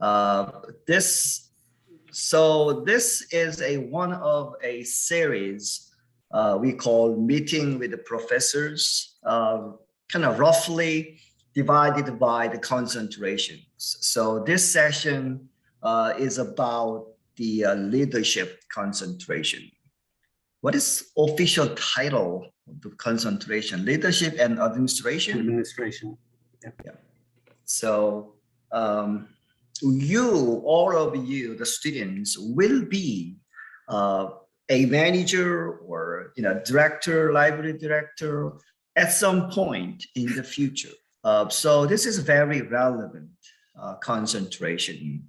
Uh, this is one of a series we call Meeting with the Professors, kind of roughly divided by the concentrations. So this session is about the leadership concentration. What is official title of the concentration? Leadership and administration? Administration. Yeah. So all of you, the students, will be a manager or director, library director at some point in the future. So this is very relevant concentration.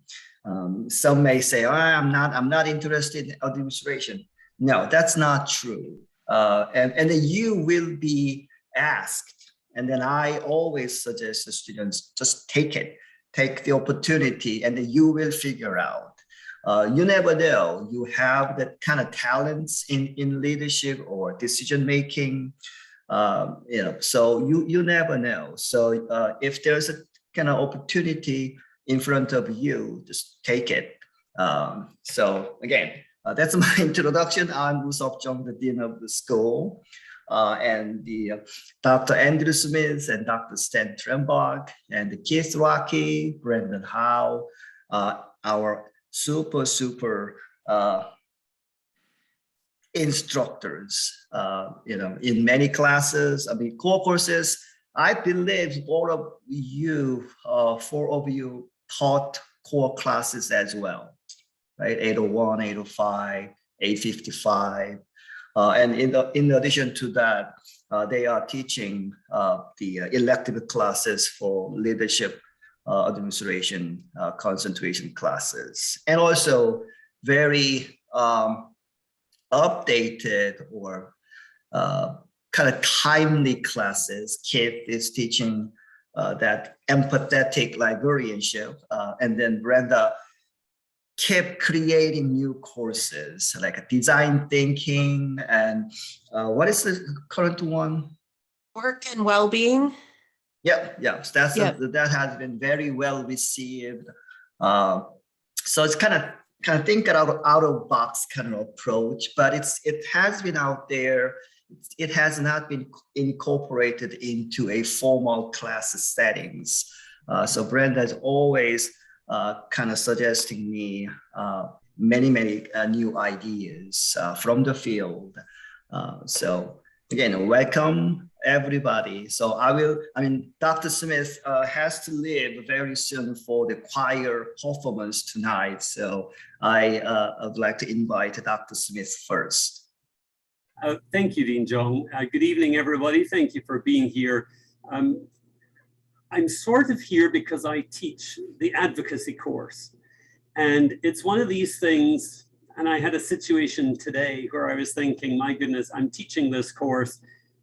Some may say, oh, I'm not interested in administration. No, that's not true. And then you will be asked. And then I always suggest the students just take the opportunity, and then you will figure out. You never know. You have that kind of talents in leadership or decision making. So you never know. So if there's a kind of opportunity in front of you, just take it. So again, that's my introduction. I'm Woo-Seop Jung, the Dean of the school, and Dr. Andrew Smith and Dr. Stantrembach and Keith Rocci, Brenda Hough, our super instructors, in many classes. I mean, core courses. I believe all of you, 4 of you, taught core classes as well. Right, 801, 805, 855. And in addition to that, they are teaching the elective classes for leadership, administration, concentration classes, and also very updated or kind of timely classes. Keith is teaching that empathetic librarianship, and then Brenda kept creating new courses like design thinking and what is the current one? Work and well-being. Yeah. That has been very well received. So it's kind of think out of box kind of approach, but it has been out there. It has not been incorporated into a formal class settings. So Brenda is always kind of suggesting me many new ideas from the field. So again, welcome everybody. So Dr. Smith has to leave very soon for the choir performance tonight. So I would like to invite Dr. Smith first. Thank you, Dean Jung. Good evening, everybody. Thank you for being here. I'm sort of here because I teach the advocacy course. And it's one of these things, and I had a situation today where I was thinking, my goodness, I'm teaching this course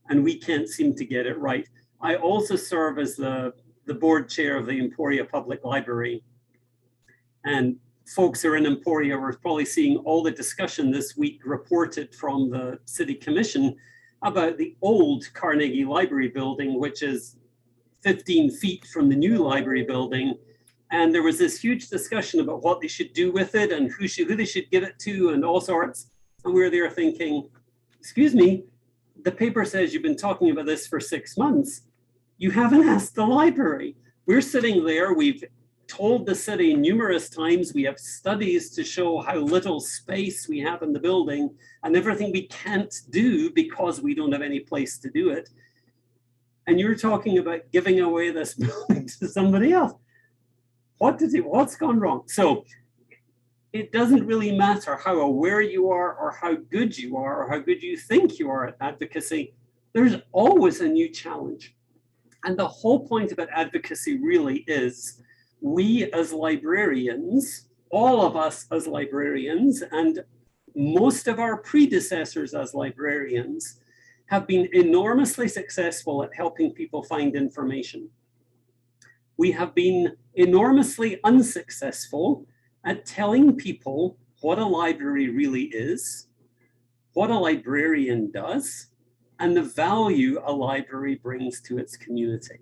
and we can't seem to get it right. I also serve as the board chair of the Emporia Public Library. And folks who are in Emporia were probably seeing all the discussion this week reported from the City Commission about the old Carnegie Library building, which is 15 feet from the new library building. And there was this huge discussion about what they should do with it and who they should give it to and all sorts. And we were there thinking, excuse me, the paper says you've been talking about this for 6 months. You haven't asked the library. We're sitting there, we've told the city numerous times, we have studies to show how little space we have in the building and everything we can't do because we don't have any place to do it. And you're talking about giving away this building to somebody else. What's gone wrong? So it doesn't really matter how aware you are or how good you are or how good you think you are at advocacy. There's always a new challenge. And the whole point about advocacy really is we as librarians, all of us as librarians, and most of our predecessors as librarians have been enormously successful at helping people find information. We have been enormously unsuccessful at telling people what a library really is, what a librarian does, and the value a library brings to its community.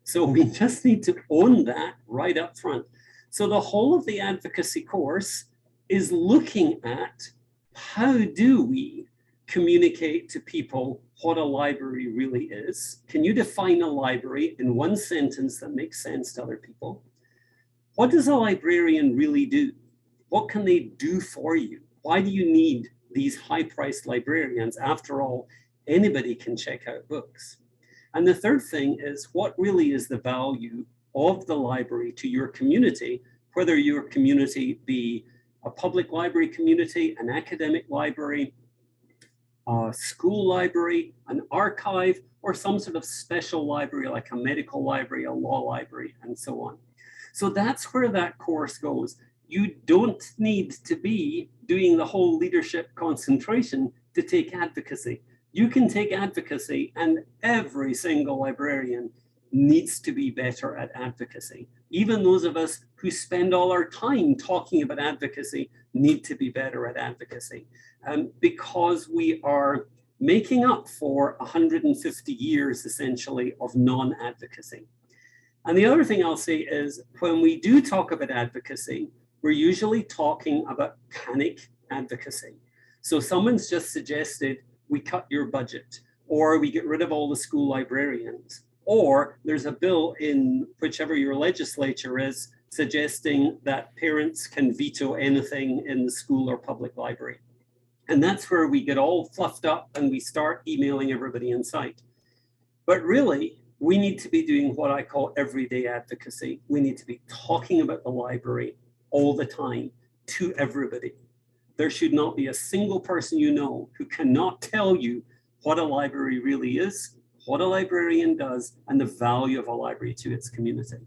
So we just need to own that right up front. So the whole of the advocacy course is looking at how do we communicate to people what a library really is. Can you define a library in one sentence that makes sense to other people? What does a librarian really do? What can they do for you? Why do you need these high-priced librarians? After all, anybody can check out books. And the third thing is, what really is the value of the library to your community, whether your community be a public library community, an academic library, a school library, an archive, or some sort of special library like a medical library, a law library, and so on. So that's where that course goes. You don't need to be doing the whole leadership concentration to take advocacy. You can take advocacy, and every single librarian needs to be better at advocacy. Even those of us who spend all our time talking about advocacy need to be better at advocacy, because we are making up for 150 years essentially of non-advocacy. And the other thing I'll say is, when we do talk about advocacy, we're usually talking about panic advocacy. So someone's just suggested we cut your budget, or we get rid of all the school librarians, or there's a bill in whichever your legislature is suggesting that parents can veto anything in the school or public library. And that's where we get all fluffed up and we start emailing everybody in sight. But really, we need to be doing what I call everyday advocacy. We need to be talking about the library all the time to everybody. There should not be a single person you know who cannot tell you what a library really is, what a librarian does, and the value of a library to its community.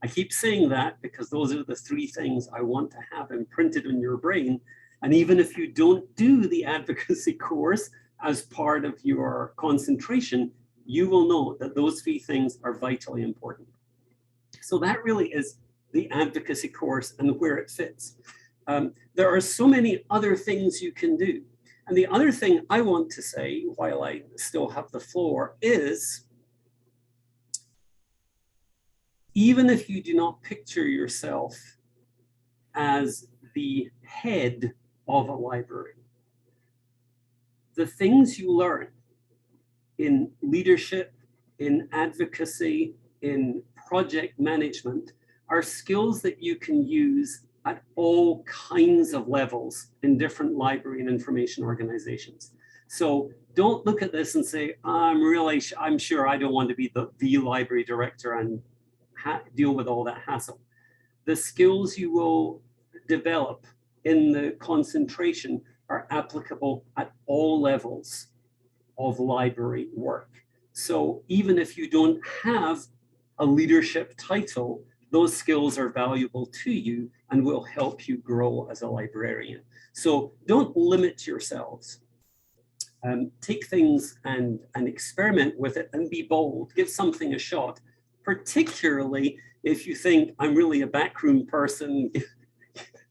I keep saying that because those are the three things I want to have imprinted in your brain. And even if you don't do the advocacy course as part of your concentration, you will know that those three things are vitally important. So that really is the advocacy course and where it fits. There are so many other things you can do. And the other thing I want to say while I still have the floor is, even if you do not picture yourself as the head of a library, the things you learn in leadership, in advocacy, in project management are skills that you can use at all kinds of levels in different library and information organizations. So don't look at this and say, I'm sure I don't want to be the library director and deal with all that hassle. The skills you will develop in the concentration are applicable at all levels of library work. So even if you don't have a leadership title, those skills are valuable to you and will help you grow as a librarian. So don't limit yourselves. Take things and experiment with it and be bold. Give something a shot, particularly if you think I'm really a backroom person.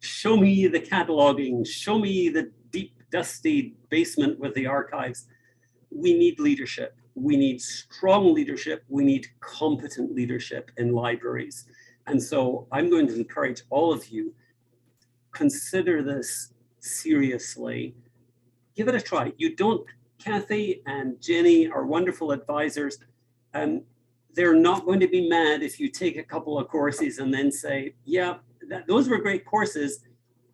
Show me the cataloging, show me the deep, dusty basement with the archives. We need leadership. We need strong leadership. We need competent leadership in libraries. And so I'm going to encourage all of you, consider this seriously. Give it a try. You don't, Kathy and Jenny are wonderful advisors, and they're not going to be mad if you take a couple of courses and then say, yeah, those were great courses.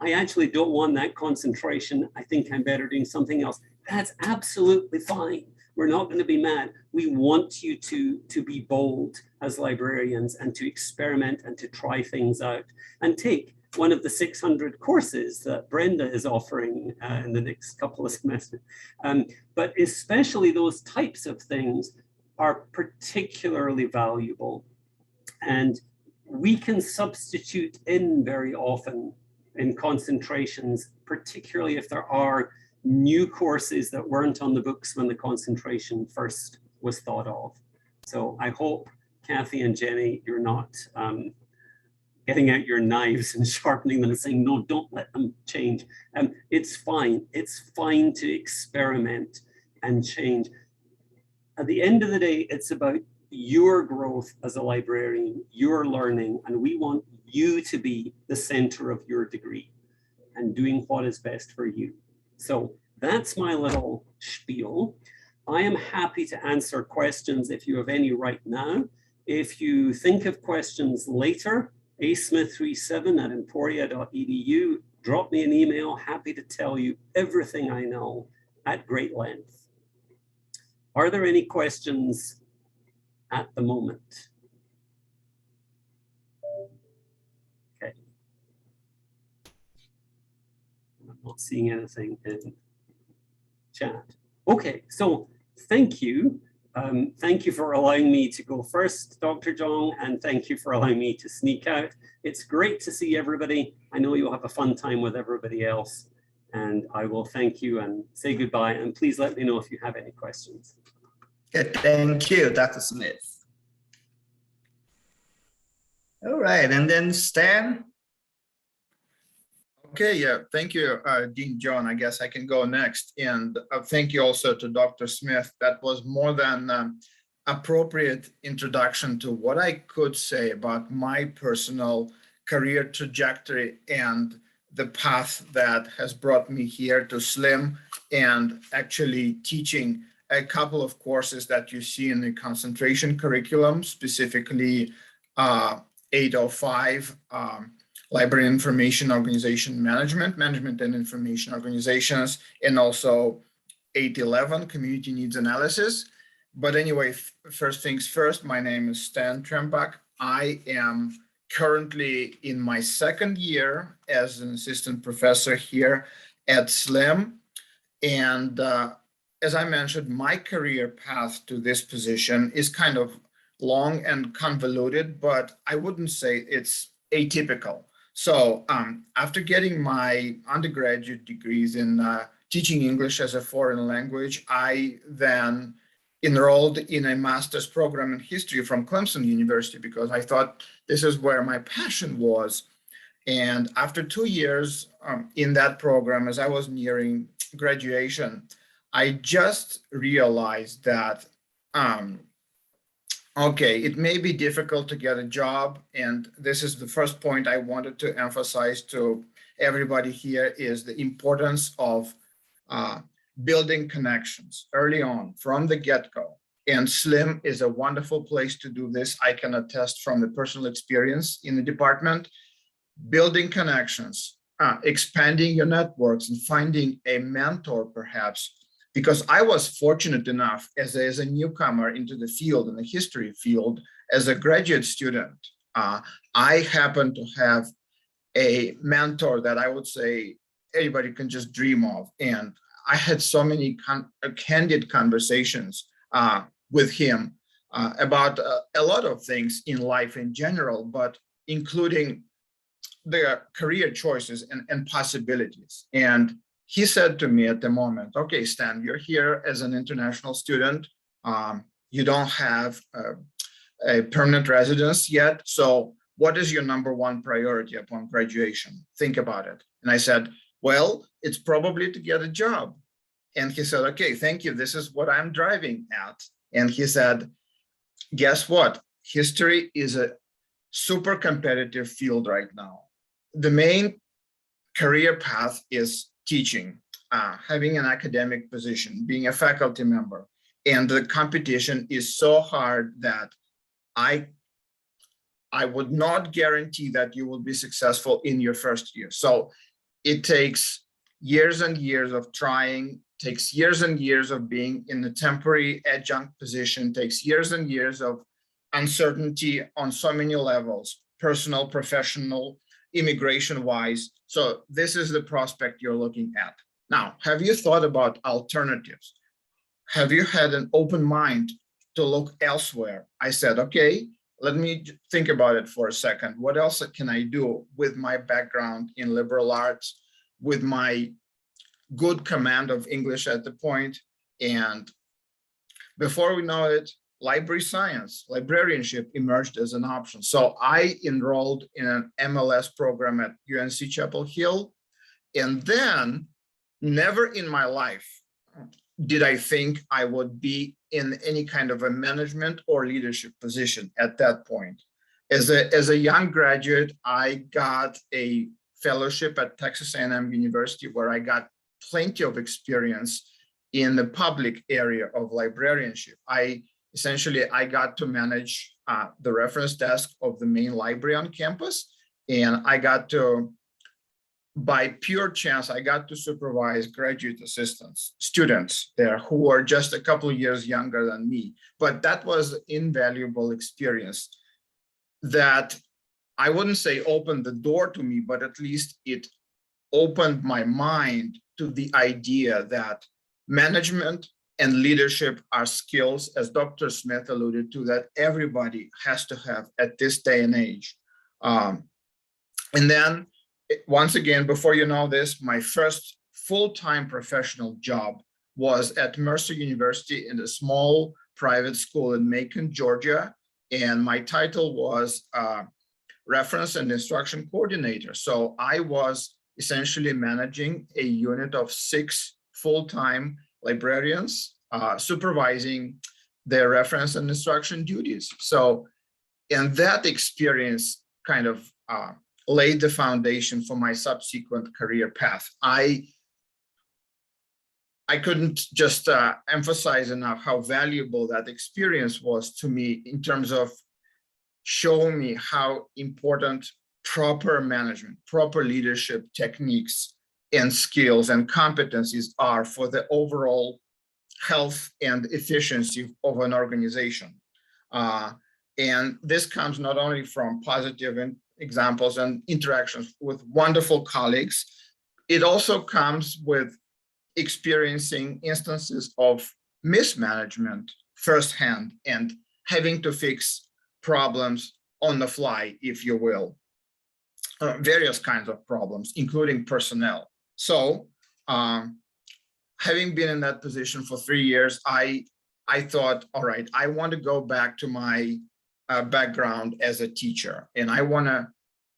I actually don't want that concentration. I think I'm better doing something else. That's absolutely fine. We're not going to be mad. We want you to be bold as librarians and to experiment and to try things out and take one of the 600 courses that Brenda is offering in the next couple of semesters. But especially those types of things are particularly valuable. And we can substitute in very often in concentrations, particularly if there are new courses that weren't on the books when the concentration first was thought of. So I hope, Kathy and Jenny, you're not getting out your knives and sharpening them and saying, no, don't let them change. It's fine. It's fine to experiment and change. At the end of the day, it's about your growth as a librarian, your learning, and we want you to be the center of your degree and doing what is best for you. So that's my little spiel. I am happy to answer questions if you have any right now. If you think of questions later, asmith37@emporia.edu, drop me an email, happy to tell you everything I know at great length. Are there any questions at the moment? Okay. I'm not seeing anything in chat. Okay, so thank you. Thank you for allowing me to go first, Dr. Jong, and thank you for allowing me to sneak out. It's great to see everybody. I know you'll have a fun time with everybody else, and I will thank you and say goodbye, and please let me know if you have any questions. Okay, thank you, Dr. Smith. All right, and then Stan. Okay, yeah, thank you, Dean John. I guess I can go next. And thank you also to Dr. Smith. That was more than appropriate introduction to what I could say about my personal career trajectory and the path that has brought me here to SLIM and actually teaching a couple of courses that you see in the concentration curriculum, specifically 805, Library Information Organization Management and Information Organizations, and also 811, Community Needs Analysis. But anyway, first things first, my name is Stantrembach. I am currently in my second year as an assistant professor here at SLIM. And as I mentioned, my career path to this position is kind of long and convoluted, but I wouldn't say it's atypical. So after getting my undergraduate degrees in teaching English as a foreign language, I then enrolled in a master's program in history from Clemson University because I thought this is where my passion was. And after 2 years in that program, as I was nearing graduation, I just realized that okay, it may be difficult to get a job, and this is the first point I wanted to emphasize to everybody here is the importance of building connections early on from the get-go. And SLIM is a wonderful place to do this. I can attest from the personal experience in the department. Building connections, expanding your networks, and finding a mentor perhaps. Because I was fortunate enough as a newcomer into the field, in the history field, as a graduate student, I happened to have a mentor that I would say anybody can just dream of. And I had so many candid conversations with him about a lot of things in life in general, but including the career choices and possibilities. And he said to me at the moment, okay, Stan, you're here as an international student. You don't have a permanent residence yet. So what is your number one priority upon graduation? Think about it. And I said, well, it's probably to get a job. And he said, okay, thank you. This is what I'm driving at. And he said, guess what? History is a super competitive field right now. The main career path is teaching, having an academic position, being a faculty member. And the competition is so hard that I would not guarantee that you will be successful in your first year. So it takes years and years of trying, takes years and years of being in the temporary adjunct position, takes years and years of uncertainty on so many levels, personal, professional, immigration-wise. So this is the prospect you're looking at. Now, have you thought about alternatives? Have you had an open mind to look elsewhere? I said, okay, let me think about it for a second. What else can I do with my background in liberal arts, with my good command of English at the point? And before we know it, library science, librarianship emerged as an option. So I enrolled in an MLS program at UNC Chapel Hill. And then never in my life did I think I would be in any kind of a management or leadership position at that point. As a young graduate, I got a fellowship at Texas A&M University, where I got plenty of experience in the public area of librarianship. I got to manage the reference desk of the main library on campus, and I got to, by pure chance, I got to supervise graduate assistants, students there who are just a couple of years younger than me. But that was an invaluable experience that I wouldn't say opened the door to me, but at least it opened my mind to the idea that management and leadership are skills, as Dr. Smith alluded to, that everybody has to have at this day and age. And then, once again, before you know this, my first full-time professional job was at Mercer University in a small private school in Macon, Georgia. And my title was Reference and Instruction Coordinator. So I was essentially managing a unit of 6 full-time librarians, supervising their reference and instruction duties. So, and that experience kind of laid the foundation for my subsequent career path. I couldn't just emphasize enough how valuable that experience was to me in terms of showing me how important proper management, proper leadership techniques and skills and competencies are for the overall health and efficiency of an organization. And this comes not only from positive examples and interactions with wonderful colleagues, it also comes with experiencing instances of mismanagement firsthand and having to fix problems on the fly, if you will, various kinds of problems, including personnel. So having been in that position for 3 years, I thought, all right, I want to go back to my background as a teacher, and I want to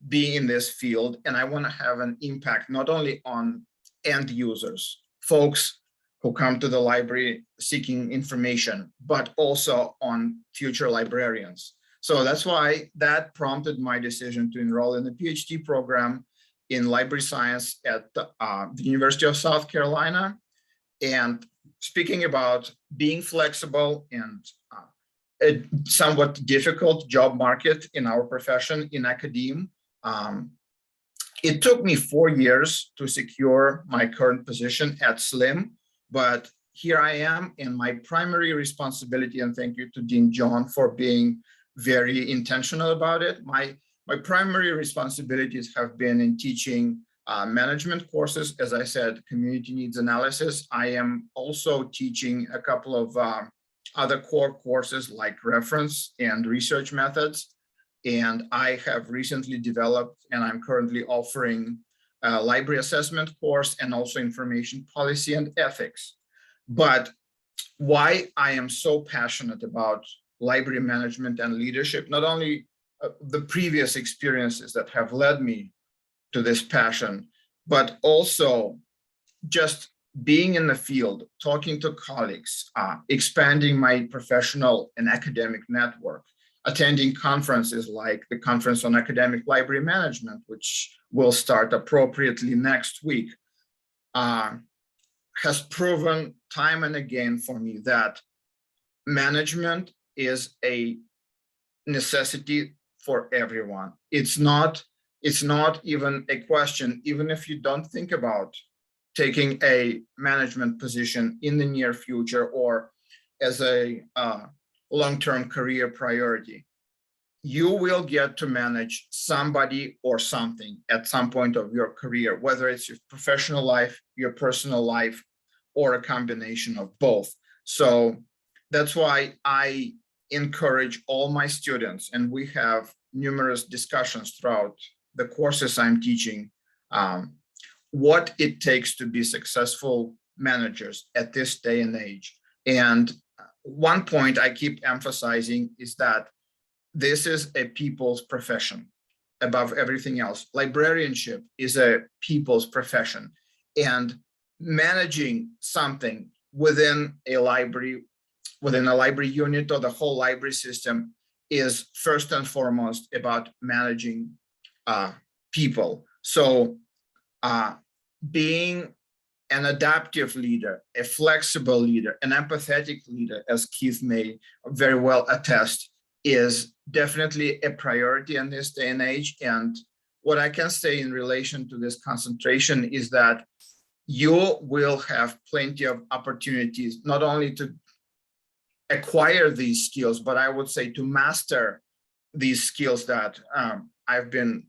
be in this field, and I want to have an impact not only on end users, folks who come to the library seeking information, but also on future librarians. So that's why that prompted my decision to enroll in the PhD program in library science at the University of South Carolina. And speaking about being flexible and a somewhat difficult job market in our profession in academia, it took me 4 years to secure my current position at SLIM, but here I am, and my primary responsibility, and thank you to Dean John for being very intentional about it. My primary responsibilities have been in teaching management courses, as I said, community needs analysis. I am also teaching a couple of other core courses like reference and research methods. And I have recently developed, and I'm currently offering a library assessment course and also information policy and ethics. But why I am so passionate about library management and leadership, not only the previous experiences that have led me to this passion, but also just being in the field, talking to colleagues, expanding my professional and academic network, attending conferences like the Conference on Academic Library Management, which will start appropriately next week, has proven time and again for me that management is a necessity for everyone. It's not even a question, even if you don't think about taking a management position in the near future or as a long-term career priority. You will get to manage somebody or something at some point of your career, whether it's your professional life, your personal life, or a combination of both. So that's why I encourage all my students, and we have numerous discussions throughout the courses I'm teaching, what it takes to be successful managers at this day and age. And one point I keep emphasizing is that this is a people's profession above everything else. Librarianship is a people's profession, and managing something within a library unit or the whole library system is first and foremost about managing people. So being an adaptive leader, a flexible leader, an empathetic leader, as Keith may very well attest, is definitely a priority in this day and age. And what I can say in relation to this concentration is that you will have plenty of opportunities, not only to acquire these skills, but I would say to master these skills that I've been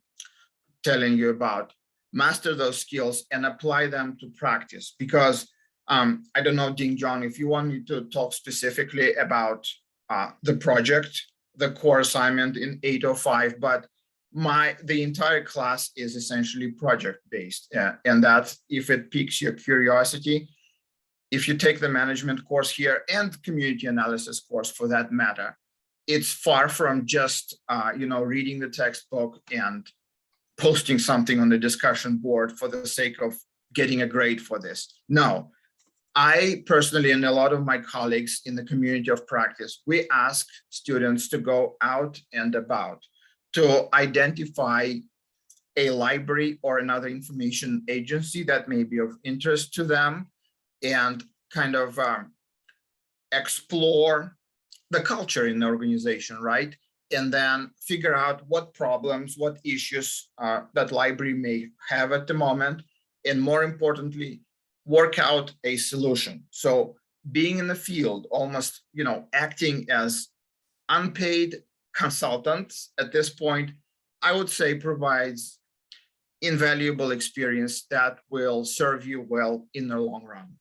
telling you about. Master those skills and apply them to practice. Because I don't know, Ding John, if you want me to talk specifically about the project, the core assignment in 805, but the entire class is essentially project-based. And that, if it piques your curiosity, if you take the management course here and community analysis course for that matter, it's far from just reading the textbook and posting something on the discussion board for the sake of getting a grade for this. No, I personally, and a lot of my colleagues in the community of practice, we ask students to go out and about to identify a library or another information agency that may be of interest to them, and kind of explore the culture in the organization, right? And then figure out what problems, what issues that library may have at the moment, and more importantly, work out a solution. So being in the field, almost, acting as unpaid consultants at this point, I would say provides invaluable experience that will serve you well in the long run.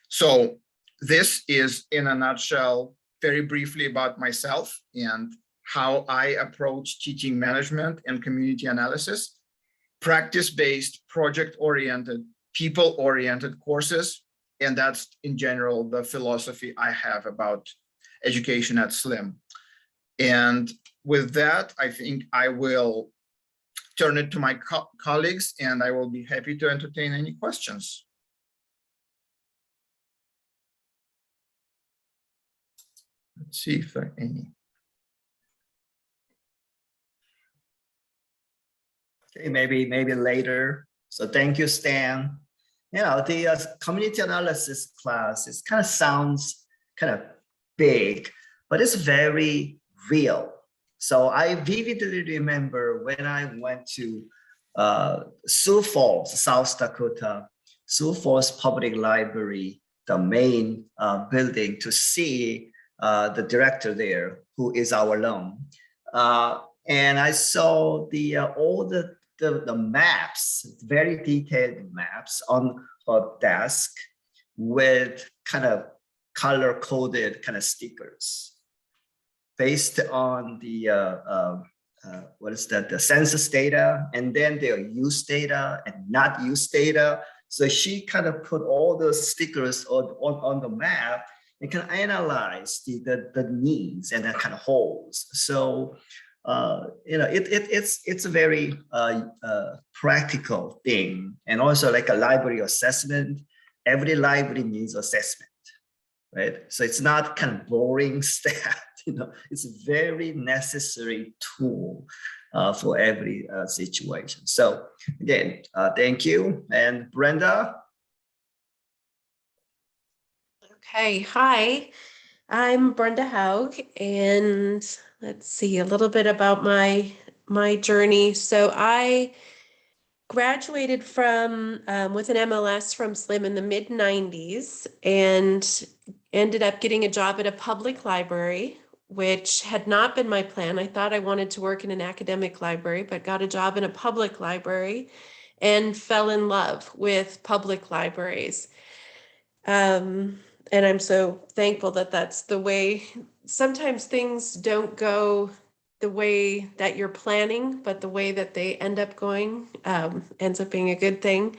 So this is, in a nutshell, very briefly about myself and how I approach teaching management and community analysis. Practice-based, project-oriented, people-oriented courses. And that's, in general, the philosophy I have about education at SLIM. And with that, I think I will turn it to my colleagues, and I will be happy to entertain any questions. Let's see if there are any. Okay, maybe later. So thank you, Stan. The community analysis class, it kind of sounds kind of big, but it's very real. So I vividly remember when I went to Sioux Falls, South Dakota, Sioux Falls Public Library, the main building, to see the director there, who is our alum. And I saw all the maps, very detailed maps on her desk with kind of color-coded kind of stickers based on the the census data, and then their use data and not use data. So she kind of put all those stickers on the map and can analyze the needs and the kind of holes. So it's a very practical thing, and also like a library assessment. Every library needs assessment, right? So it's not kind of boring stuff. It's a very necessary tool for every situation. So again, thank you. And Brenda. Okay, hi, I'm Brenda Hogg, and let's see a little bit about my journey. So I graduated from with an MLS from SLIM in the mid-90s and ended up getting a job at a public library, which had not been my plan. I thought I wanted to work in an academic library, but got a job in a public library and fell in love with public libraries. And I'm so thankful that that's the way. Sometimes things don't go the way that you're planning, but the way that they end up going ends up being a good thing.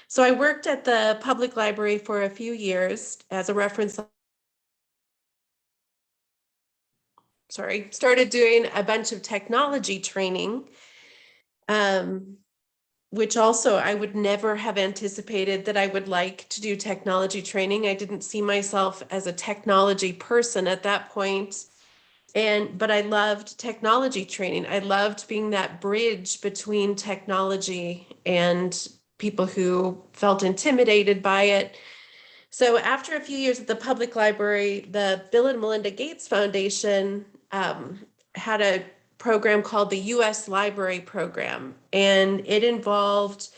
So I worked at the public library for a few years as a reference. Started doing a bunch of technology training, which also I would never have anticipated that I would like to do technology training. I didn't see myself as a technology person at that point. But I loved technology training. I loved being that bridge between technology and people who felt intimidated by it. So after a few years at the public library, the Bill and Melinda Gates Foundation had a program called the U.S. Library Program, and it involved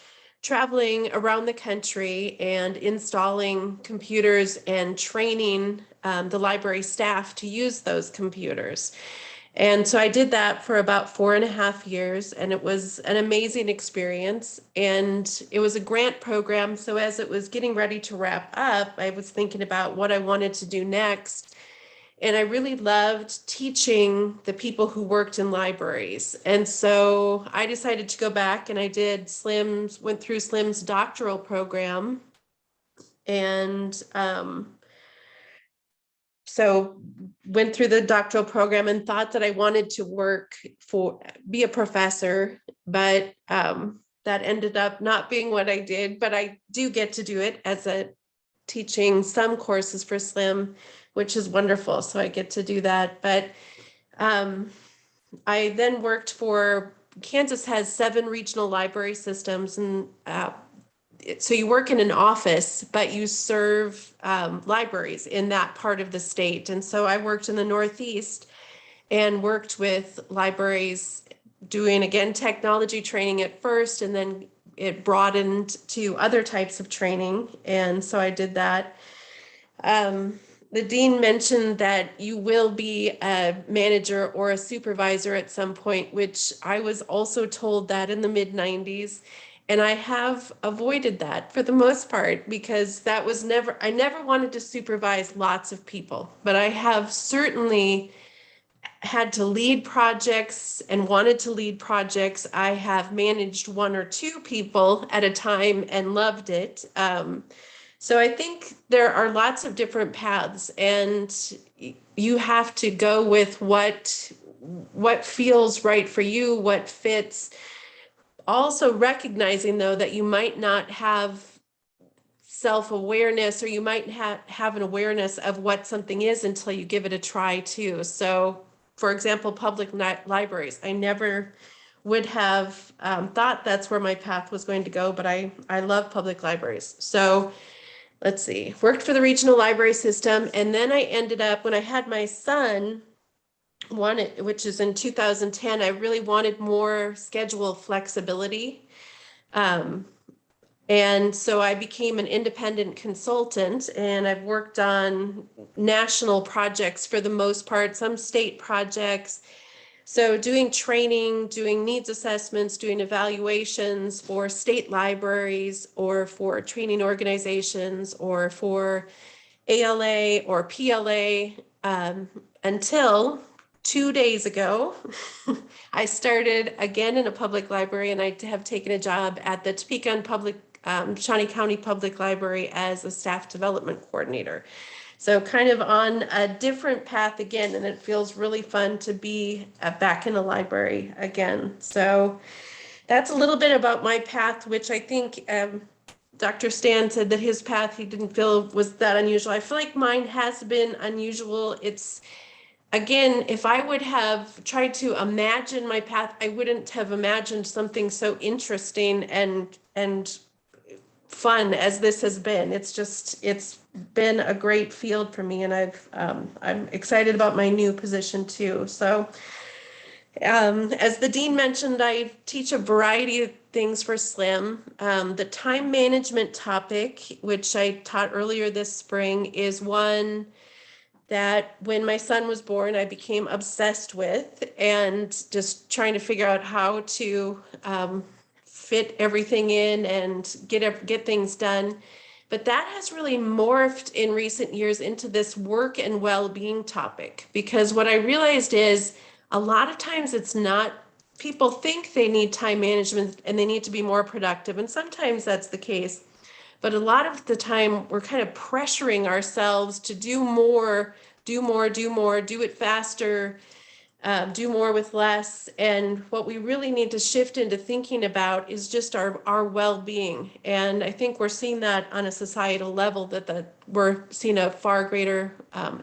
traveling around the country and installing computers and training the library staff to use those computers. And so I did that for about 4.5 years, and it was an amazing experience. And it was a grant program. So as it was getting ready to wrap up, I was thinking about what I wanted to do next. And I really loved teaching the people who worked in libraries. And so I decided to go back, and I went through Slim's doctoral program. And so went through the doctoral program and thought that I wanted to be a professor, but that ended up not being what I did. But I do get to do it as teaching some courses for Slim, which is wonderful. So I get to do that. But I then worked Kansas has 7 regional library systems, and so you work in an office, but you serve libraries in that part of the state. And so I worked in the Northeast and worked with libraries doing, again, technology training at first, and then it broadened to other types of training. And so I did that. The dean mentioned that you will be a manager or a supervisor at some point, which I was also told that in the mid-90s. And I have avoided that for the most part, because I never wanted to supervise lots of people, but I have certainly had to lead projects and wanted to lead projects. I have managed 1 or 2 people at a time and loved it. So I think there are lots of different paths, and you have to go with what feels right for you, what fits. Also recognizing, though, that you might not have self-awareness, or you might have an awareness of what something is until you give it a try too. So, for example, public libraries, I never would have thought that's where my path was going to go, but I love public libraries. So let's see, worked for the regional library system. And then I ended up, when I had my son, which is in 2010, I really wanted more schedule flexibility. And so I became an independent consultant, and I've worked on national projects for the most part, some state projects. So doing training, doing needs assessments, doing evaluations for state libraries, or for training organizations, or for ALA or PLA, until 2 days ago, I started again in a public library, and I have taken a job at the Topeka Shawnee County Public Library as a staff development coordinator. So kind of on a different path again, and it feels really fun to be back in a library again. So that's a little bit about my path, which I think Dr. Stan said that his path he didn't feel was that unusual. I feel like mine has been unusual. It's, again, if I would have tried to imagine my path, I wouldn't have imagined something so interesting and fun as this has been. It's been a great field for me, and I'm excited about my new position too. So as the dean mentioned, I teach a variety of things for Slim. The time management topic, which I taught earlier this spring, is one that when my son was born, I became obsessed with, and just trying to figure out how to fit everything in and get things done. But that has really morphed in recent years into this work and well-being topic, because what I realized is a lot of times it's not, people think they need time management and they need to be more productive, and sometimes that's the case. But a lot of the time we're kind of pressuring ourselves to do more, do it faster, do more with less. And what we really need to shift into thinking about is just our well-being. And I think we're seeing that on a societal level, that we're seeing a far greater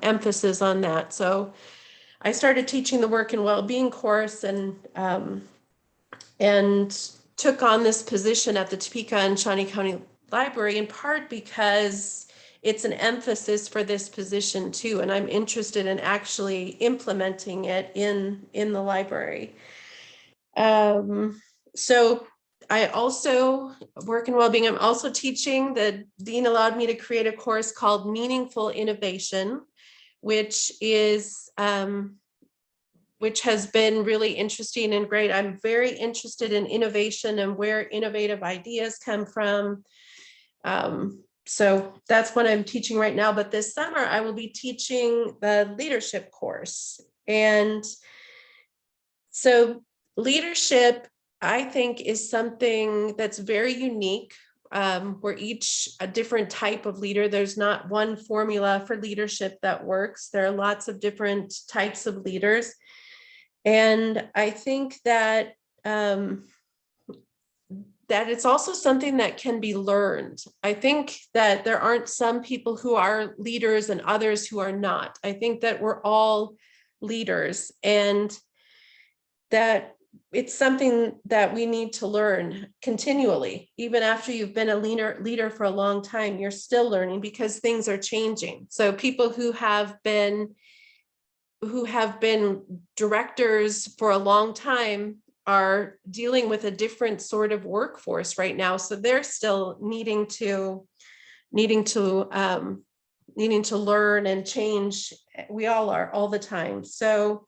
emphasis on that. So I started teaching the work and well-being course and took on this position at the Topeka and Shawnee County Library in part because it's an emphasis for this position too, and I'm interested in actually implementing it in the library. So I also work in well-being. I'm also teaching. The dean allowed me to create a course called Meaningful Innovation, which has been really interesting and great. I'm very interested in innovation and where innovative ideas come from. So that's what I'm teaching right now. But this summer I will be teaching the leadership course. And so leadership, I think, is something that's very unique. We're each a different type of leader. There's not one formula for leadership that works. There are lots of different types of leaders. And I think that that it's also something that can be learned. I think that there aren't some people who are leaders and others who are not. I think that we're all leaders, and that it's something that we need to learn continually. Even after you've been a leader for a long time, you're still learning because things are changing. So people who have been directors for a long time are dealing with a different sort of workforce right now. So they're still needing to learn and change. We all are all the time. So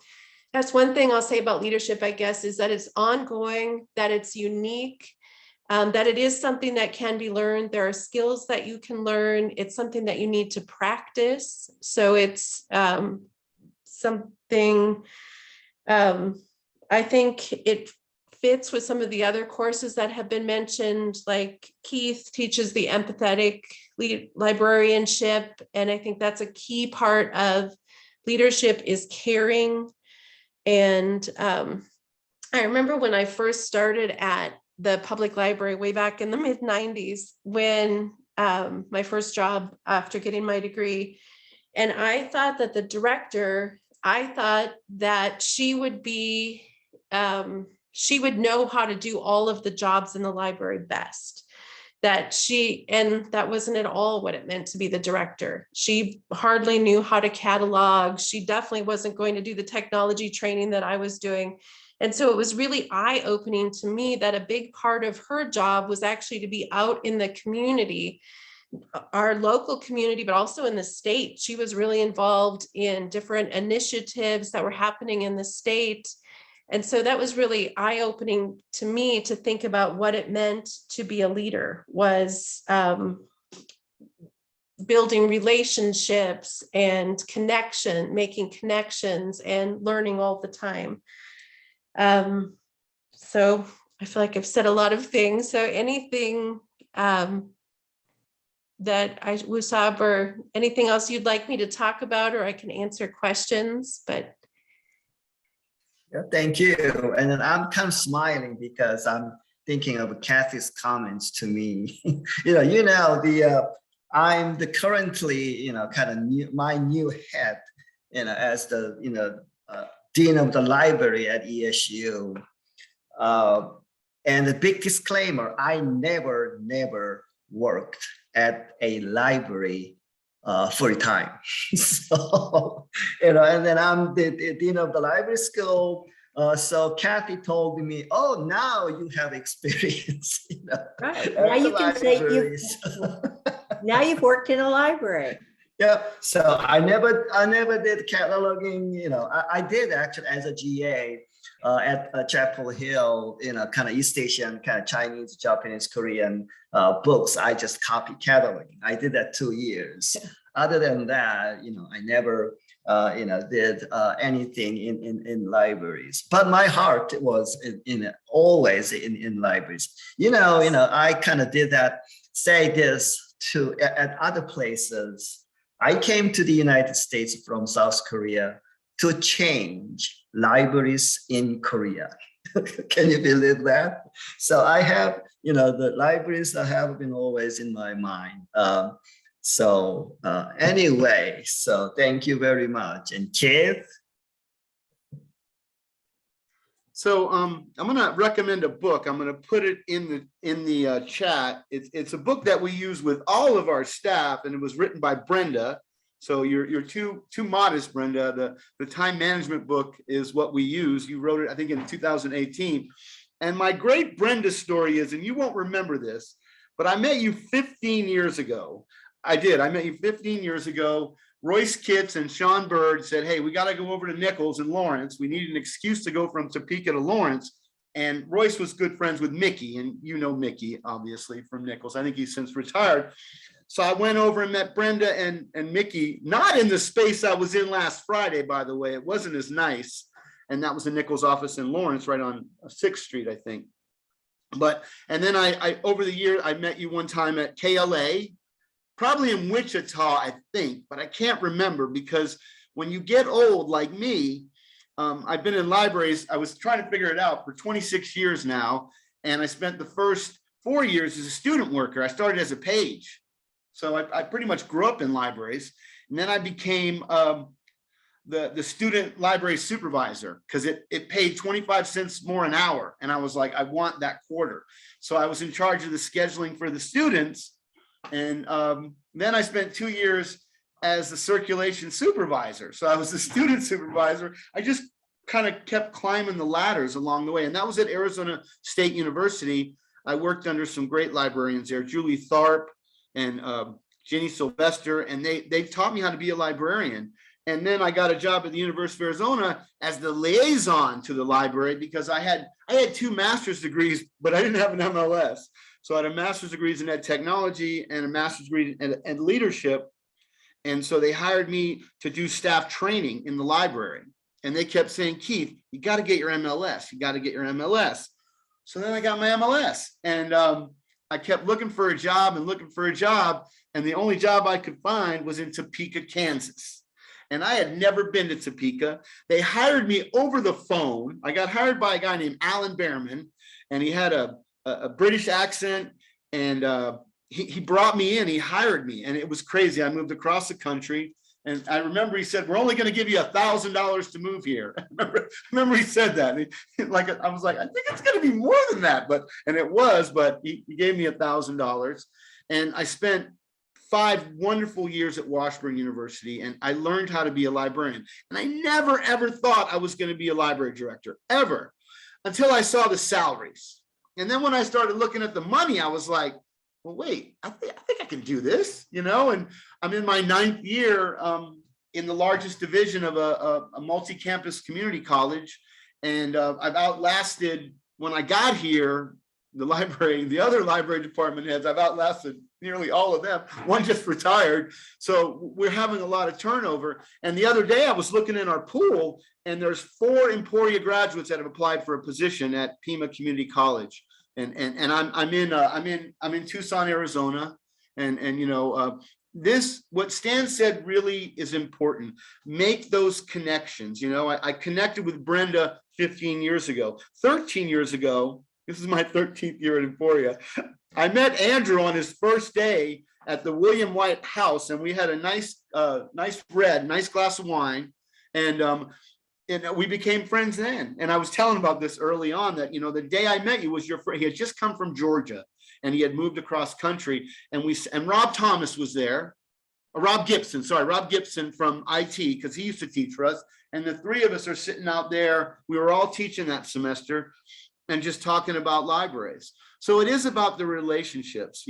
that's one thing I'll say about leadership, I guess, is that it's ongoing, that it's unique, that it is something that can be learned. There are skills that you can learn. It's something that you need to practice. So it's something, I think it fits with some of the other courses that have been mentioned, like Keith teaches the empathetic librarianship. And I think that's a key part of leadership is caring. And I remember when I first started at the public library way back in the mid-90s, when my first job after getting my degree, and I thought that the director, I thought that she would know how to do all of the jobs in the library best. And that wasn't at all what it meant to be the director. She hardly knew how to catalog. She definitely wasn't going to do the technology training that I was doing. And so it was really eye-opening to me that a big part of her job was actually to be out in the community, our local community, but also in the state. She was really involved in different initiatives that were happening in the state. And so that was really eye-opening to me to think about what it meant to be a leader, was building relationships and making connections and learning all the time. So I feel like I've said a lot of things. So anything that Wusab, or anything else you'd like me to talk about, or I can answer questions, but. Yeah, thank you. And then I'm kind of smiling because I'm thinking of Kathy's comments to me. I'm the currently, kind of my new head, as the, dean of the library at ESU. And the big disclaimer, I never worked at a library full time. So, and then I'm the dean of the library school. So Kathy told me, oh, now you have experience. Right. Now you can say now you've worked in a library. Yeah. So I never did cataloging. I did actually as a GA at Chapel Hill, kind of East Asian, kind of Chinese, Japanese, Korean books. I just copied cataloging. I did that 2 years. Yeah. Other than that, I never, did anything in libraries. But my heart was always in libraries. I kind of did that. Say this at other places. I came to the United States from South Korea to change libraries in Korea. Can you believe that? So I have, the libraries that have been always in my mind. Anyway, so thank you very much. And Keith? So I'm going to recommend a book. I'm going to put it in the chat. It's a book that we use with all of our staff, and it was written by Brenda. So you're too modest, Brenda. The time management book is what we use. You wrote it, I think, in 2018. And my great Brenda story is, and you won't remember this, but I met you 15 years ago. I did. I met you 15 years ago. Royce Kitts and Sean Bird said, hey, we got to go over to Nichols and Lawrence. We need an excuse to go from Topeka to Lawrence. And Royce was good friends with Mickey. And you know Mickey, obviously, from Nichols. I think he's since retired. So I went over and met Brenda and Mickey, not in the space I was in last Friday, by the way. It wasn't as nice. And that was the Nichols office in Lawrence, right on 6th Street, I think. And then I over the year, I met you one time at KLA, probably in Wichita, I think, but I can't remember, because when you get old like me, I've been in libraries. I was trying to figure it out for 26 years now. And I spent the first 4 years as a student worker. I started as a page. So I pretty much grew up in libraries. And then I became the student library supervisor, because it paid 25 cents more an hour. And I was like, I want that quarter. So I was in charge of the scheduling for the students. And then I spent 2 years as the circulation supervisor. So I was the student supervisor. I just kind of kept climbing the ladders along the way. And that was at Arizona State University. I worked under some great librarians there, Julie Tharp and Jenny Sylvester, and they taught me how to be a librarian. And then I got a job at the University of Arizona as the liaison to the library, because I had 2 master's degrees, but I didn't have an MLS. So I had a master's degree in ed technology and a master's degree in leadership. And so they hired me to do staff training in the library. And they kept saying, Keith, you got to get your MLS. You got to get your MLS. So then I got my MLS, and I kept looking for a job and looking for a job. And the only job I could find was in Topeka, Kansas. And I had never been to Topeka. They hired me over the phone. I got hired by a guy named Alan Behrman, and he had a British accent, and he brought me in. He hired me, and it was crazy. I moved across the country, and I remember he said, "We're only going to give you $1,000 to move here." I remember he said that. I was like, I think it's going to be more than that, and it was. But he gave me $1,000, and I spent 5 wonderful years at Washburn University, and I learned how to be a librarian. And I never ever thought I was going to be a library director ever, until I saw the salaries. And then when I started looking at the money, I was like, well, wait, I think I can do this, and I'm in my 9th year in the largest division of a multi-campus community college. And I've outlasted, when I got here, the other library department heads, I've outlasted nearly all of them. One just retired. So we're having a lot of turnover. And the other day I was looking in our pool, and there's 4 Emporia graduates that have applied for a position at Pima Community College. And I'm in Tucson, Arizona. And this, what Stan said really is important. Make those connections. I connected with Brenda 15 years ago, 13 years ago. This is my 13th year at Emporia. I met Andrew on his first day at the William White House, and we had a nice glass of wine, and we became friends then. And I was telling about this early on, that the day I met you was your friend. He had just come from Georgia, and he had moved across country, and Rob Thomas was there. Rob Gibson from IT, because he used to teach for us. And the 3 of us are sitting out there. We were all teaching that semester, and just talking about libraries. So it is about the relationships.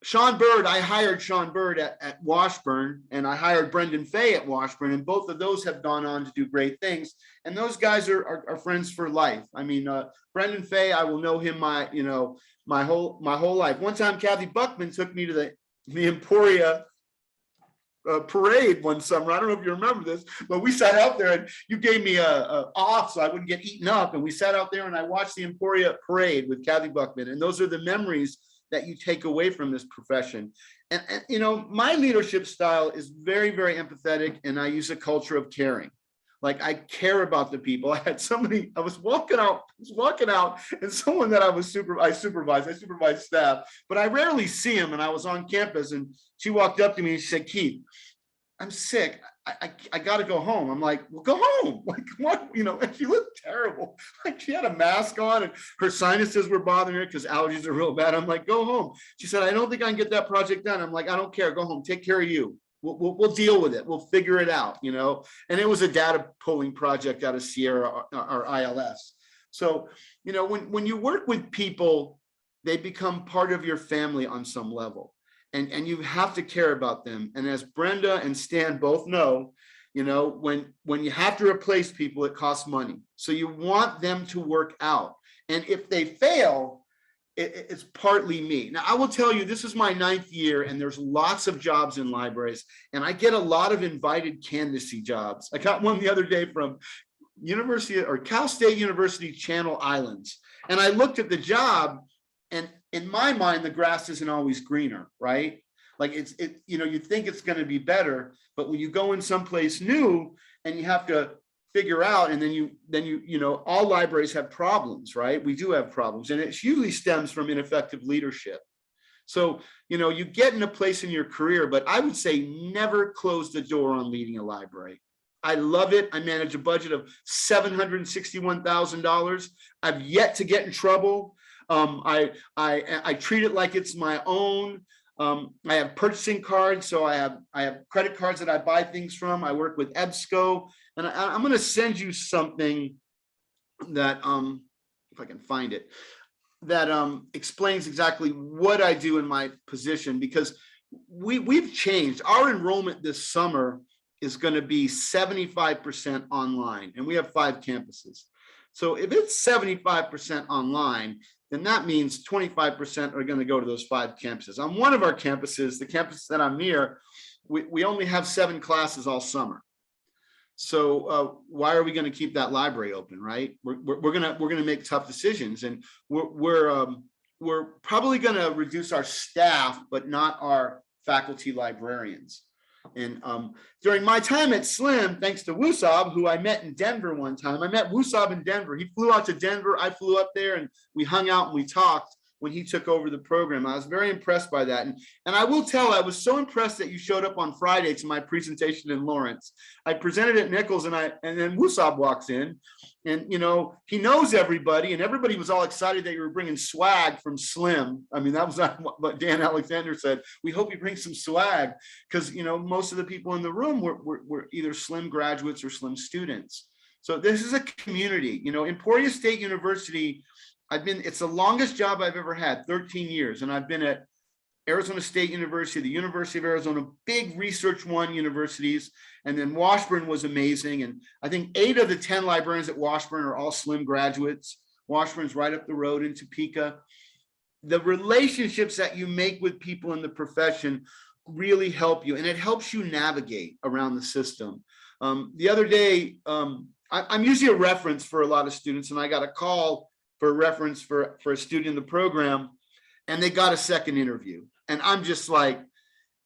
Sean Bird, I hired Sean Bird at Washburn, and I hired Brendan Fay at Washburn, and both of those have gone on to do great things. And those guys are friends for life. I mean, Brendan Fay, I will know him my whole life. One time, Kathy Buckman took me to the Emporia parade one summer. I don't know if you remember this, but we sat out there, and you gave me a off so I wouldn't get eaten up. And we sat out there, and I watched the Emporia parade with Kathy Buckman. And those are the memories that you take away from this profession. And my leadership style is very, very empathetic, and I use a culture of caring. Like, I care about the people. I was walking out, and someone that I supervise staff, but I rarely see him. And I was on campus, and she walked up to me and she said, Keith, I'm sick. I got to go home. I'm like, well, go home. Like, what? You know, and she looked terrible. Like, she had a mask on and her sinuses were bothering her because allergies are real bad. I'm like, go home. She said, I don't think I can get that project done. I'm like, I don't care. Go home. Take care of you. We'll deal with it. We'll figure it out, you know? And it was a data pulling project out of Sierra or ILS. So, you know, when you work with people, they become part of your family on some level. And you have to care about them. And as Brenda and Stan both know, you know, when you have to replace people, it costs money. So you want them to work out. And if they fail, it's partly me. Now, I will tell you, this is my 9th year and there's lots of jobs in libraries. And I get a lot of invited candidacy jobs. I got one the other day from University or Cal State University Channel Islands. And I looked at the job, and in my mind, the grass isn't always greener, right? Like you know, you think it's going to be better, but when you go in someplace new and you have to figure out, and then you know, all libraries have problems, right? We do have problems, and it usually stems from ineffective leadership. So, you know, you get in a place in your career, but I would say never close the door on leading a library. I love it. I manage a budget of $761,000. I've yet to get in trouble. I treat it like it's my own. I have purchasing cards, so I have credit cards that I buy things from. I work with EBSCO, and I'm going to send you something that, if I can find it, that explains exactly what I do in my position, because we've changed. Our enrollment this summer is going to be 75% online, and we have 5 campuses. So if it's 75% online, then that means 25% are going to go to those 5 campuses. On one of our campuses, the campus that I'm near, we only have 7 classes all summer. So why are we going to keep that library open, right? We're gonna make tough decisions, and we're probably going to reduce our staff, but not our faculty librarians. And during my time at SLIM, thanks to Wusab, who I met in Denver one time, I met Wusab in Denver. He flew out to Denver. I flew up there, and we hung out and we talked when he took over the program. I was very impressed by that. And I will tell, I was so impressed that you showed up on Friday to my presentation in Lawrence. I presented at Nichols, and then Wusab walks in, and, you know, he knows everybody, and everybody was all excited that you were bringing swag from SLIM. I mean, that was not what Dan Alexander said. We hope you bring some swag, because, you know, most of the people in the room were either SLIM graduates or SLIM students. So this is a community. You know, Emporia State University, it's the longest job I've ever had, 13 years. And I've been at Arizona State University, the University of Arizona, big Research One universities. And then Washburn was amazing. And I think 8 of the 10 librarians at Washburn are all SLIM graduates. Washburn's right up the road in Topeka. The relationships that you make with people in the profession really help you, and it helps you navigate around the system. The other day, I'm usually a reference for a lot of students, and I got a call for a reference for a student in the program, and they got a second interview. And I'm just like,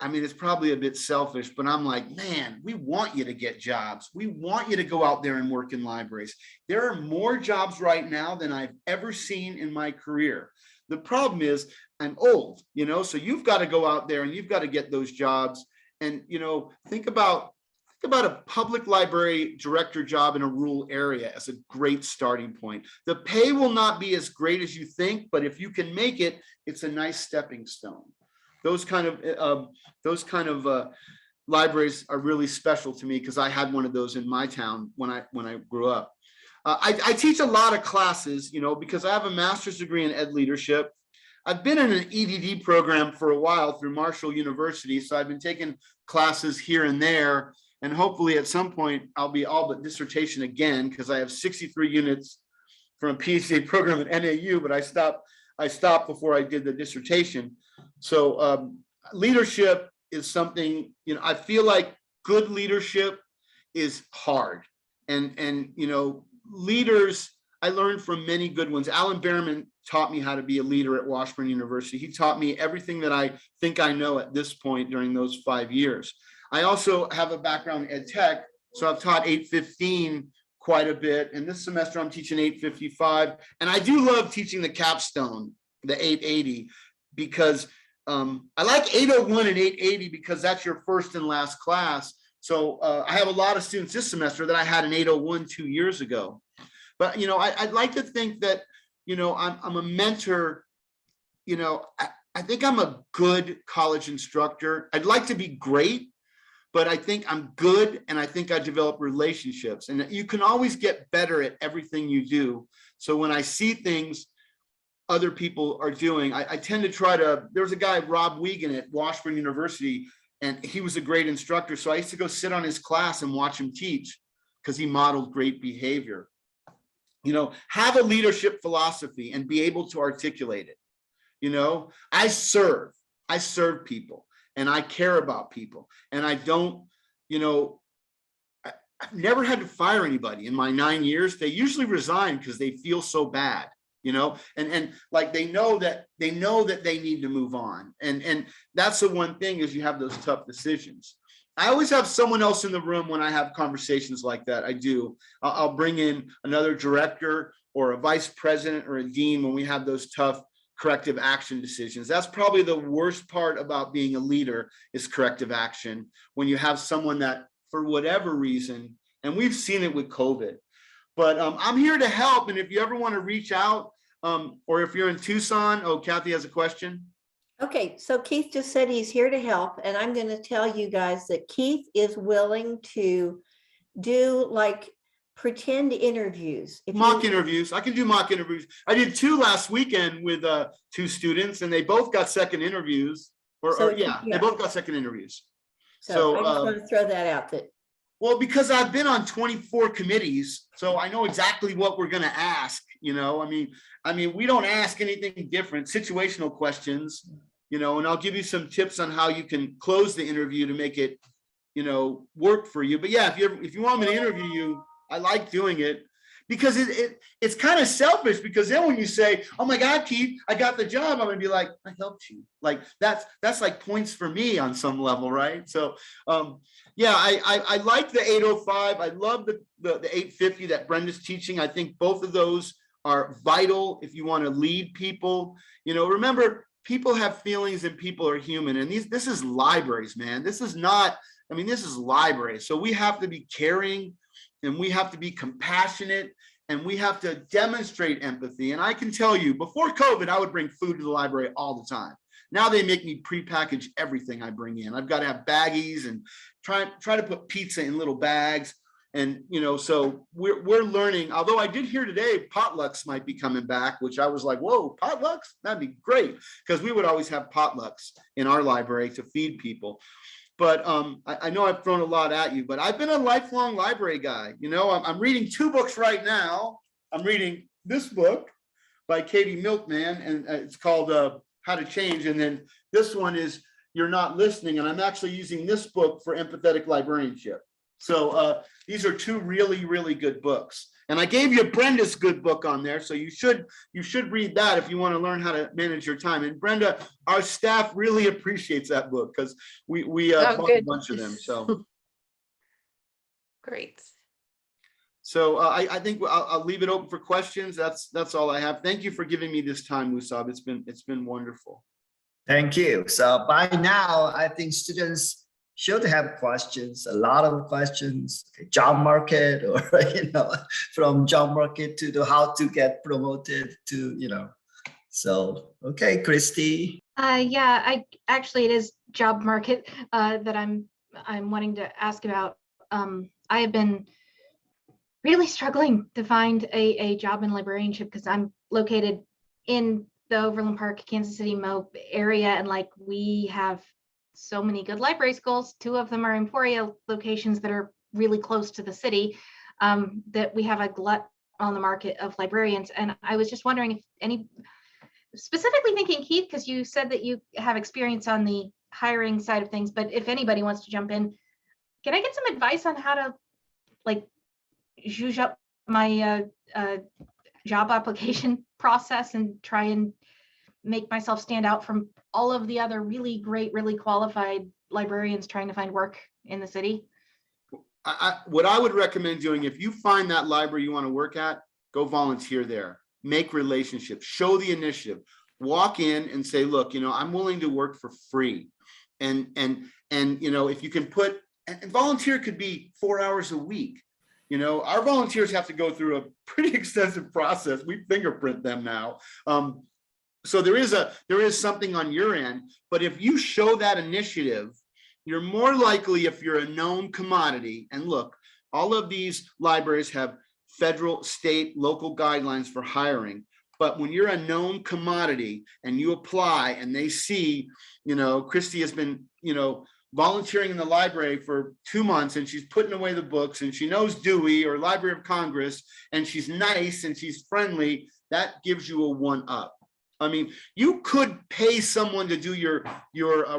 I mean, it's probably a bit selfish, but I'm like, man, we want you to get jobs. We want you to go out there and work in libraries. There are more jobs right now than I've ever seen in my career. The problem is I'm old, you know, so you've got to go out there and you've got to get those jobs. And, you know, think about a public library director job in a rural area as a great starting point. The pay will not be as great as you think, but if you can make it, it's a nice stepping stone. Those kind of libraries are really special to me, because I had one of those in my town when I grew up. I teach a lot of classes, you know, because I have a master's degree in ed leadership. I've been in an EDD program for a while through Marshall University, so I've been taking classes here and there. And hopefully at some point I'll be all but dissertation again, because I have 63 units from a PhD program at NAU, but I stopped before I did the dissertation. So leadership is something, you know, I feel like good leadership is hard. And you know, leaders, I learned from many good ones. Alan Behrman taught me how to be a leader at Washburn University. He taught me everything that I think I know at this point during those 5 years. I also have a background in ed tech, so I've taught 815 quite a bit. And this semester I'm teaching 855. And I do love teaching the capstone, the 880, because I like 801 and 880 because that's your first and last class. So I have a lot of students this semester that I had an 801 2 years ago. But, you know, I'd like to think that, you know, I'm a mentor. You know, I think I'm a good college instructor. I'd like to be great, but I think I'm good, and I think I develop relationships. And you can always get better at everything you do. So when I see things other people are doing, I tend to try to, there was a guy, Rob Wiegand at Washburn University, and he was a great instructor. So I used to go sit on his class and watch him teach because he modeled great behavior. You know, have a leadership philosophy and be able to articulate it. You know, I serve people, and I care about people, and I don't, you know, I've never had to fire anybody in my 9 years. They usually resign because they feel so bad, you know, and like they know that they need to move on. And that's the one thing, is you have those tough decisions. I always have someone else in the room when I have conversations like that. I do. I'll bring in another director or a vice president or a dean when we have those tough corrective action decisions. That's probably the worst part about being a leader, is corrective action. When you have someone that, for whatever reason, and we've seen it with COVID, but I'm here to help. And if you ever want to reach out, or if you're in Tucson, oh, Kathy has a question. Okay, so Keith just said he's here to help, and I'm going to tell you guys that Keith is willing to do like pretend interviews. Mock interviews. I can do mock interviews. I did 2 last weekend with 2 students, and they both got second interviews. They both got second interviews. So I just want to throw that out. Well, because I've been on 24 committees, so I know exactly what we're going to ask. You know, I mean, we don't ask anything different. Situational questions, you know, and I'll give you some tips on how you can close the interview to make it, you know, work for you. But yeah, if you want me to interview you, I like doing it, because it's kind of selfish, because then when you say, oh my God, Keith, I got the job, I'm gonna be like, I helped you. Like that's like points for me on some level, right? So yeah, I like the 805. I love the 850 that Brenda's teaching. I think both of those are vital if you want to lead people. You know, remember, people have feelings and people are human, and this is libraries, man. This is not, I mean, this is libraries. So we have to be caring, and we have to be compassionate, and we have to demonstrate empathy. And I can tell you, before COVID, I would bring food to the library all the time. Now they make me prepackage everything I bring in. I've got to have baggies and try to put pizza in little bags. And, you know, so we're learning, although I did hear today potlucks might be coming back, which I was like, whoa, potlucks? That'd be great. Because we would always have potlucks in our library to feed people. But I know I've thrown a lot at you, but I've been a lifelong library guy. You know, I'm reading 2 books right now. I'm reading this book by Katie Milkman, and it's called How to Change. And then this one is You're Not Listening. And I'm actually using this book for empathetic librarianship. So these are 2 really, really good books. And I gave you Brenda's good book on there, so you should read that if you want to learn how to manage your time. And Brenda, our staff really appreciates that book, because we bought a bunch of them. So Great. So I think I'll leave it open for questions. That's all I have. Thank you for giving me this time, Musab. It's been wonderful. Thank you. So by now, I think students should have questions, a lot of questions, job market, or, you know, from job market to the how to get promoted to, you know. So, okay, Christy. Yeah, it is job market that I'm wanting to ask about. I have been really struggling to find a job in librarianship, because I'm located in the Overland Park, Kansas City, Mo area, and like we have so many good library schools. 2 of them are Emporia locations that are really close to the city, that we have a glut on the market of librarians. And I was just wondering if any, specifically thinking Keith, because you said that you have experience on the hiring side of things, but if anybody wants to jump in, can I get some advice on how to like zhuzh up my job application process and try and make myself stand out from all of the other really great, really qualified librarians trying to find work in the city? What I would recommend doing, if you find that library you want to work at, go volunteer there, make relationships, show the initiative, walk in and say, look, you know, I'm willing to work for free. And you know, if you can put and volunteer could be 4 hours a week. You know, our volunteers have to go through a pretty extensive process. We fingerprint them now. So there is something on your end, but if you show that initiative, you're more likely, if you're a known commodity, and look, all of these libraries have federal, state, local guidelines for hiring. But when you're a known commodity and you apply and they see, you know, Christy has been, you know, volunteering in the library for 2 months and she's putting away the books and she knows Dewey or Library of Congress and she's nice and she's friendly, that gives you a 1-up. I mean, you could pay someone to do your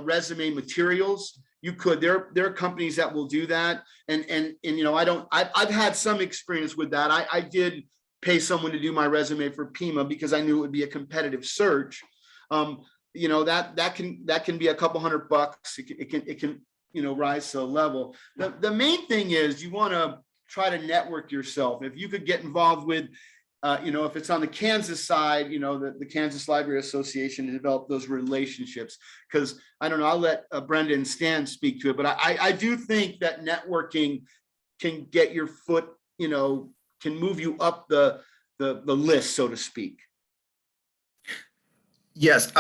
resume materials. You could. There are companies that will do that, and you know, I've had some experience with that. I did pay someone to do my resume for Pima because I knew it would be a competitive search. You know, that can be a couple $100. It can you know, rise to a level. The main thing is you want to try to network yourself. If you could get involved with, you know, if it's on the Kansas side, you know, the Kansas Library Association, to develop those relationships. Because I don't know, I'll let Brenda and Stan speak to it, but I do think that networking can get your foot, you know, can move you up the list, so to speak. Yes,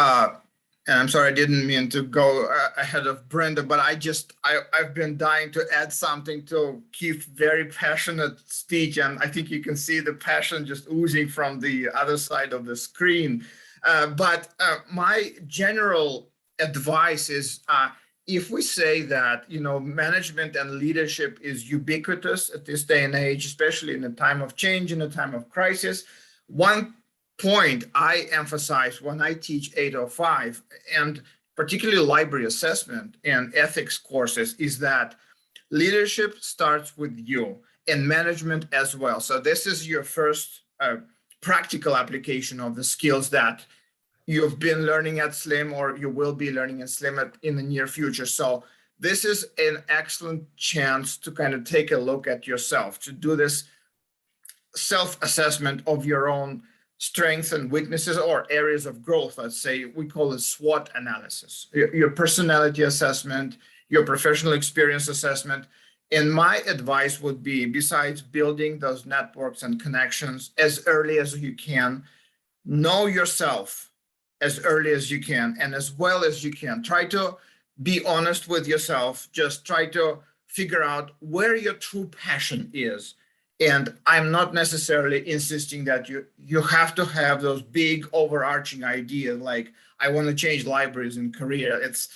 and I'm sorry, I didn't mean to go ahead of Brenda, but I've been dying to add something to Keith's very passionate speech, and I think you can see the passion just oozing from the other side of the screen. But my general advice is, if we say that, you know, management and leadership is ubiquitous at this day and age, especially in a time of change, in a time of crisis, one point I emphasize when I teach 805 and particularly library assessment and ethics courses is that leadership starts with you and management as well. So this is your first practical application of the skills that you've been learning at SLIM or you will be learning at SLIM in the near future. So this is an excellent chance to kind of take a look at yourself, to do this self-assessment of your own strengths and weaknesses or areas of growth. Let's say we call it SWOT analysis, your personality assessment, your professional experience assessment. And my advice would be, besides building those networks and connections as early as you can, know yourself as early as you can and as well as you can. Try to be honest with yourself. Just try to figure out where your true passion is. And I'm not necessarily insisting that you have to have those big overarching ideas like, I want to change libraries in Korea. It's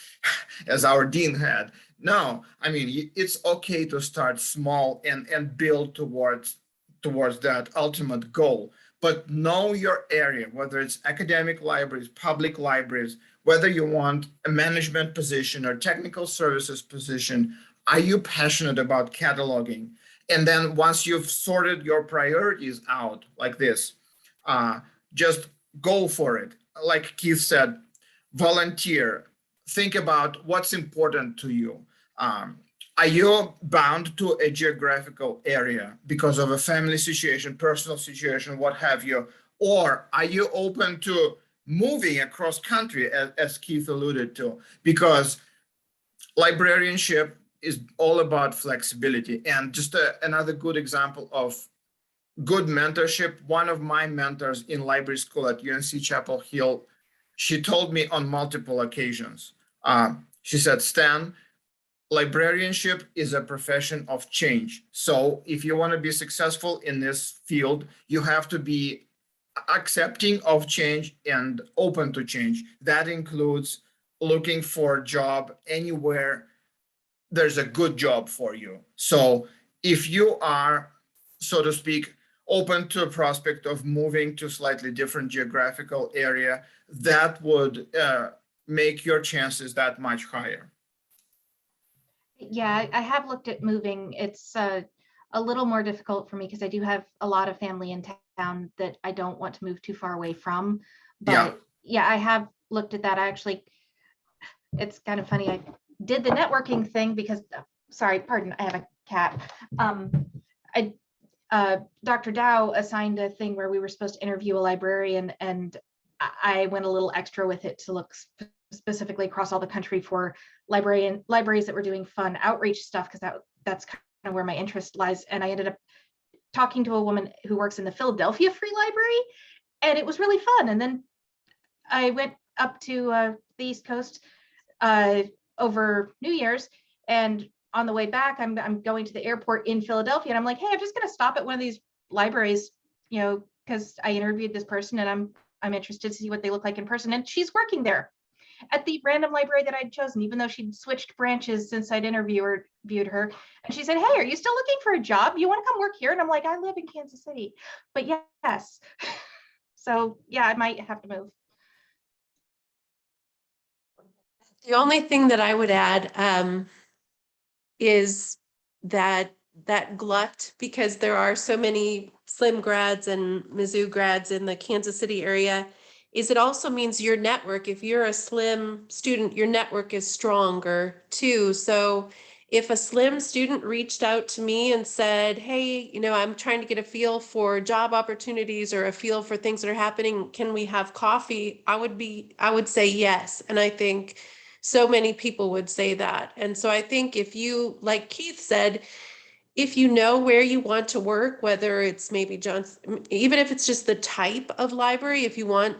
as our dean had. No, I mean, it's okay to start small and build towards that ultimate goal. But know your area, whether it's academic libraries, public libraries, whether you want a management position or technical services position. Are you passionate about cataloging? And then once you've sorted your priorities out like this, just go for it. Like Keith said, volunteer. Think about what's important to you. Are you bound to a geographical area because of a family situation, personal situation, what have you? Or are you open to moving across country, as Keith alluded to? Because librarianship is all about flexibility. And just another good example of good mentorship. One of my mentors in library school at UNC Chapel Hill, she told me on multiple occasions, she said, Stan, librarianship is a profession of change. So if you want to be successful in this field, you have to be accepting of change and open to change. That includes looking for a job anywhere there's a good job for you. So if you are, so to speak, open to a prospect of moving to slightly different geographical area, that would make your chances that much higher. Yeah, I have looked at moving. It's a little more difficult for me because I do have a lot of family in town that I don't want to move too far away from. But yeah, I have looked at that. It's kind of funny. I did the networking thing because, sorry, pardon, I have a cat. Dr. Dow assigned a thing where we were supposed to interview a librarian, and I went a little extra with it to look specifically across all the country for libraries that were doing fun outreach stuff, because that's kind of where my interest lies. And I ended up talking to a woman who works in the Philadelphia Free Library, and it was really fun. And then I went up to the East Coast over New Year's, and on the way back, I'm going to the airport in Philadelphia, and I'm like, hey, I'm just going to stop at one of these libraries, you know, because I interviewed this person, and I'm interested to see what they look like in person. And she's working there at the random library that I'd chosen, even though she'd switched branches since I'd interviewed her. And she said, hey, are you still looking for a job? You want to come work here? And I'm like, I live in Kansas City, but yes. So yeah, I might have to move. The only thing that I would add is that glut, because there are so many SLIM grads and Mizzou grads in the Kansas City area, is it also means your network, if you're a SLIM student, your network is stronger too. So if a SLIM student reached out to me and said, hey, you know, I'm trying to get a feel for job opportunities or a feel for things that are happening, can we have coffee? I would say yes. And I think so many people would say that. And so I think if you, like Keith said, if you know where you want to work, whether it's maybe even if it's just the type of library, if you're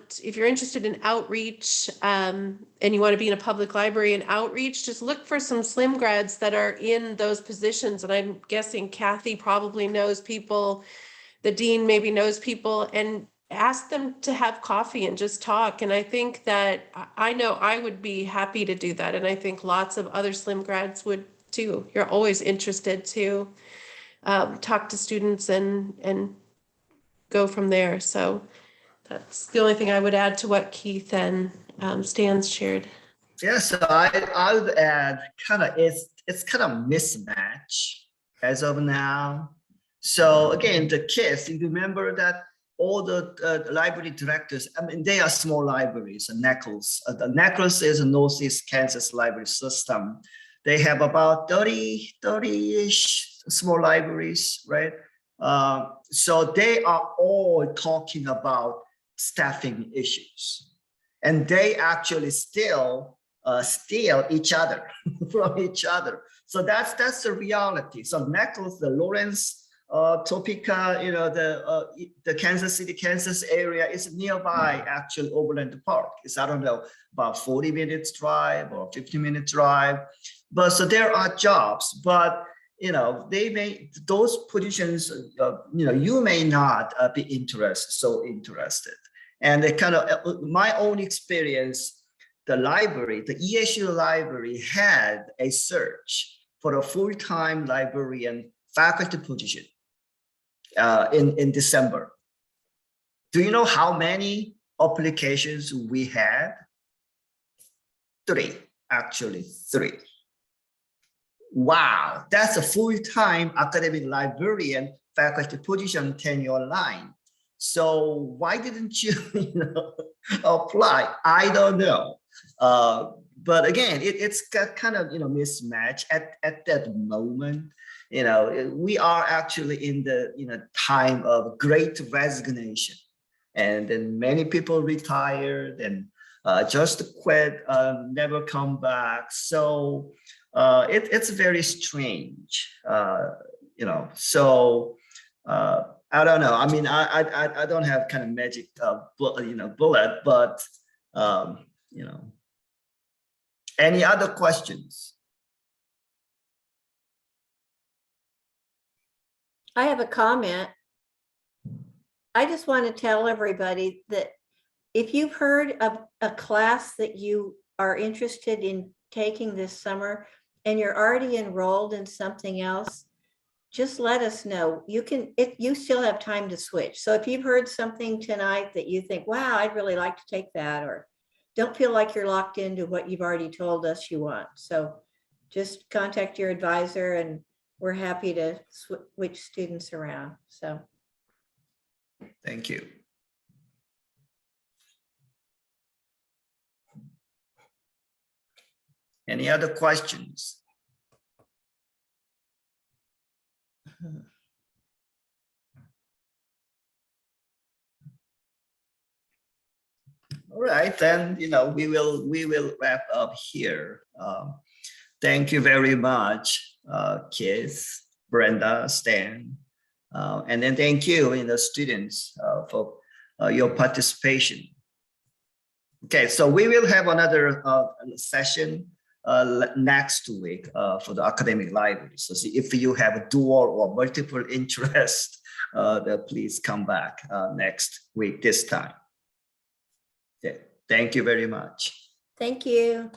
interested in outreach and you want to be in a public library and outreach, just look for some SLIM grads that are in those positions. And I'm guessing Kathy probably knows people, the dean maybe knows people, and ask them to have coffee and just talk. And I think that I know I would be happy to do that. And I think lots of other SLIM grads would too. You're always interested to talk to students and go from there. So that's the only thing I would add to what Keith and Stan's shared. Yeah, so I would add it's kind of mismatch as of now. So again, the kids, you remember that all the library directors, I mean, they are small libraries, Necklace. The Necklace is a Northeast Kansas library system. They have about 30-ish small libraries, right? So they are all talking about staffing issues. And they actually still steal each other from each other. So that's the reality. So Necklace, the Lawrence, Topeka, you know, the Kansas City, Kansas area is nearby actual Overland Park. It's, I don't know, about 40 minutes drive or 50-minute drive. But so there are jobs, but you know, those positions, you know, you may not be so interested. And the kind of my own experience, the ESU library had a search for a full-time librarian faculty position in December. Do you know how many applications we had? 3, actually 3. Wow, that's a full-time academic librarian faculty position tenure line. So why didn't you, apply? I don't know. But again, it's got kind of, mismatch at that moment. We are actually in the, time of great resignation. And then many people retired and just quit, never come back. So it's very strange, so I don't know. I mean, I don't have kind of magic, bullet, but, any other questions? I have a comment. I just want to tell everybody that if you've heard of a class that you are interested in taking this summer and you're already enrolled in something else, just let us know. You still have time to switch. So if you've heard something tonight that you think, wow, I'd really like to take that, or don't feel like you're locked into what you've already told us you want. So just contact your advisor and we're happy to switch students around. So. Thank you. Any other questions? All right, then, we will wrap up here. Thank you very much, Keith, Brenda, Stan. And then thank you, students, for your participation. Okay, so we will have another session next week for the academic library. So if you have a dual or multiple interest, then please come back next week this time. Okay, thank you very much. Thank you.